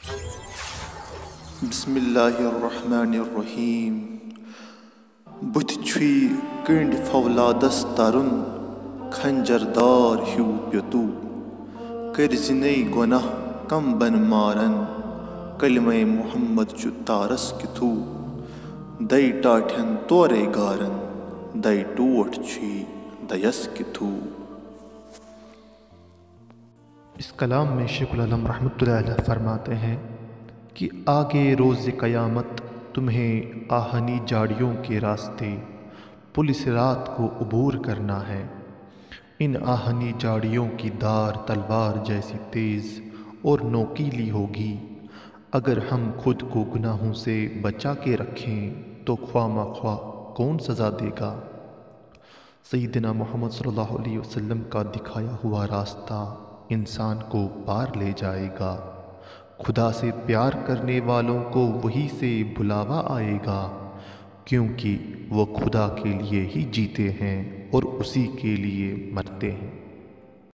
بسم اللہ الرحمن الرحیم بُتھ چھُی کنڈ فولادس ترن کھنجردار ہیو پیوتو کرزنے گناہ کم بن مارن کلمہ محمد چو تارس کتھو دئی ٹاٹھن تورے گارن دئی ٹوٹ چھُی دیس کتھو۔ اس کلام میں شیخ العالم رحمۃ اللہ علیہ فرماتے ہیں کہ آگے روز قیامت تمہیں آہنی جاڑیوں کے راستے پل صراط کو عبور کرنا ہے۔ ان آہنی جاڑیوں کی دار تلوار جیسی تیز اور نوکیلی ہوگی۔ اگر ہم خود کو گناہوں سے بچا کے رکھیں تو خواہ مخواہ کون سزا دے گا؟ سیدنا محمد صلی اللہ علیہ وسلم کا دکھایا ہوا راستہ انسان کو پار لے جائے گا۔ خدا سے پیار کرنے والوں کو وہی سے بلاوا آئے گا، کیونکہ وہ خدا کے لیے ہی جیتے ہیں اور اسی کے لیے مرتے ہیں۔